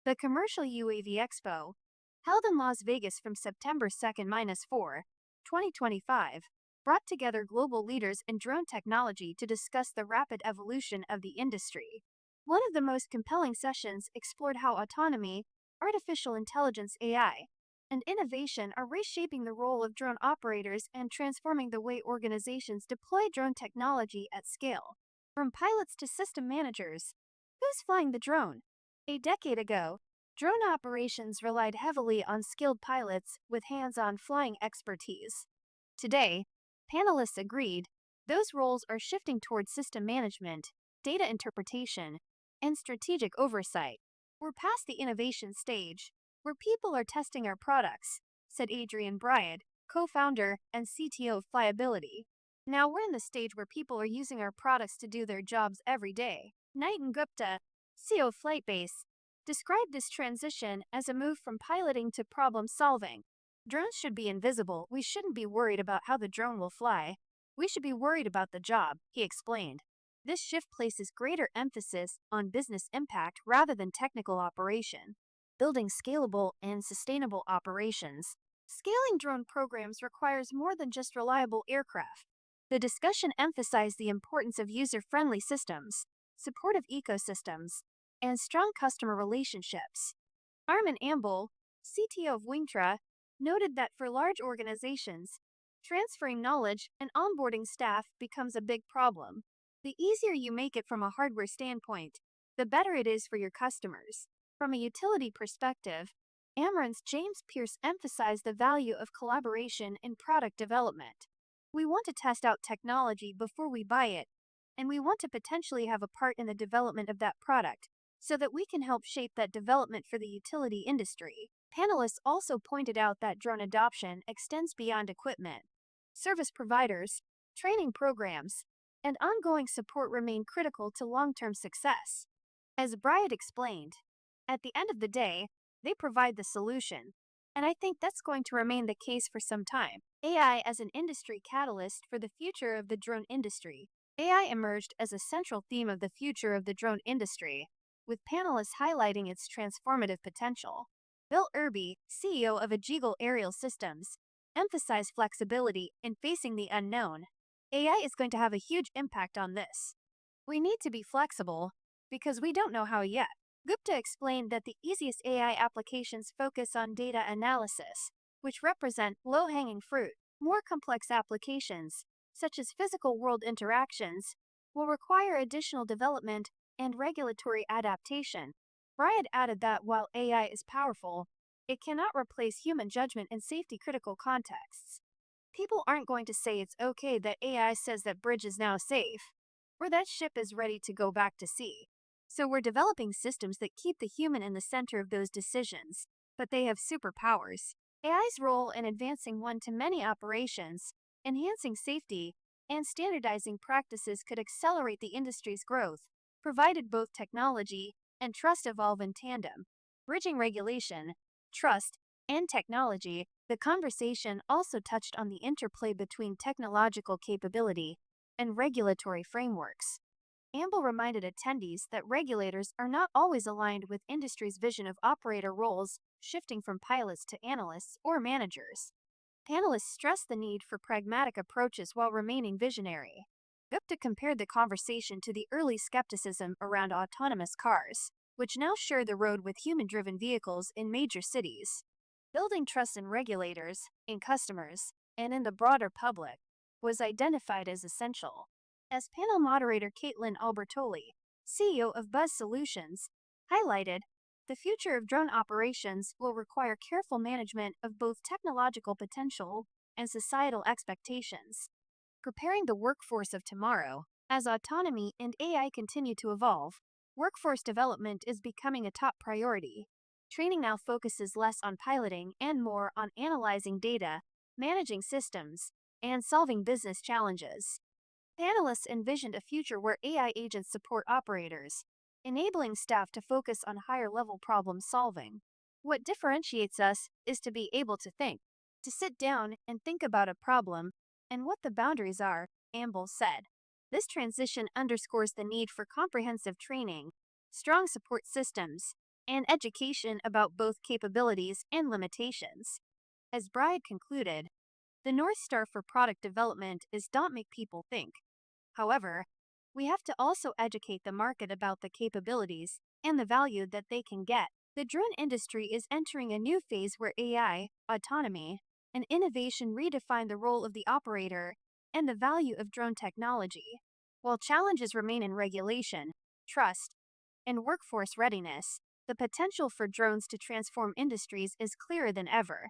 The Commercial UAV Expo, held in Las Vegas from September 2nd-4, 2025, brought together global leaders in drone technology to discuss the rapid evolution of the industry. One of the most compelling sessions explored how autonomy, artificial intelligence AI, and innovation are reshaping the role of drone operators and transforming the way organizations deploy drone technology at scale. From pilots to system managers, who's flying the drone? A decade ago, drone operations relied heavily on skilled pilots with hands-on flying expertise. Today, panelists agreed, those roles are shifting toward system management, data interpretation, and strategic oversight. We're past the innovation stage, where people are testing our products, said Adrien Briod, co-founder and CTO of Flyability. Now we're in the stage where people are using our products to do their jobs every day. Nitin Gupta, CEO of Flightbase, described this transition as a move from piloting to problem solving. Drones should be invisible. We shouldn't be worried about how the drone will fly. We should be worried about the job, he explained. This shift places greater emphasis on business impact rather than technical operation, building scalable and sustainable operations. Scaling drone programs requires more than just reliable aircraft. The discussion emphasized the importance of user-friendly systems, supportive ecosystems, and strong customer relationships. Armin Amble, CTO of Wingtra, noted that for large organizations, transferring knowledge and onboarding staff becomes a big problem. The easier you make it from a hardware standpoint, the better it is for your customers. From a utility perspective, Amarin's James Pierce emphasized the value of collaboration in product development. We want to test out technology before we buy it, and we want to potentially have a part in the development of that product, so that we can help shape that development for the utility industry. Panelists also pointed out that drone adoption extends beyond equipment. Service providers, training programs, and ongoing support remain critical to long-term success. As Briod explained, at the end of the day, they provide the solution, and I think that's going to remain the case for some time. AI as an industry catalyst for the future of the drone industry. AI emerged as a central theme of the future of the drone industry, with panelists highlighting its transformative potential. Bill Irby, CEO of Agigal Aerial Systems, emphasized flexibility in facing the unknown. AI is going to have a huge impact on this. We need to be flexible because we don't know how yet. Gupta explained that the easiest AI applications focus on data analysis, which represent low-hanging fruit. More complex applications, such as physical world interactions, will require additional development and regulatory adaptation. Briod added that while AI is powerful, it cannot replace human judgment in safety-critical contexts. People aren't going to say it's okay that AI says that bridge is now safe, or that ship is ready to go back to sea. So we're developing systems that keep the human in the center of those decisions, but they have superpowers. AI's role in advancing one-to-many operations, enhancing safety, and standardizing practices could accelerate the industry's growth, provided both technology and trust evolve in tandem. Bridging regulation, trust, and technology, the conversation also touched on the interplay between technological capability and regulatory frameworks. Amble reminded attendees that regulators are not always aligned with industry's vision of operator roles, shifting from pilots to analysts or managers. Panelists stressed the need for pragmatic approaches while remaining visionary. Gupta compared the conversation to the early skepticism around autonomous cars, which now share the road with human-driven vehicles in major cities. Building trust in regulators, in customers, and in the broader public was identified as essential. As panel moderator Caitlin Albertoli, CEO of Buzz Solutions, highlighted, the future of drone operations will require careful management of both technological potential and societal expectations. Preparing the workforce of tomorrow, as autonomy and AI continue to evolve, workforce development is becoming a top priority. Training now focuses less on piloting and more on analyzing data, managing systems, and solving business challenges. Panelists envisioned a future where AI agents support operators, enabling staff to focus on higher-level problem-solving. What differentiates us is to be able to think, to sit down and think about a problem and what the boundaries are, Amble said. This transition underscores the need for comprehensive training, strong support systems, and education about both capabilities and limitations. As Briod concluded, the North Star for product development is don't make people think. However, we have to also educate the market about the capabilities and the value that they can get. The drone industry is entering a new phase where AI, autonomy, and innovation redefine the role of the operator and the value of drone technology. While challenges remain in regulation, trust, and workforce readiness, the potential for drones to transform industries is clearer than ever.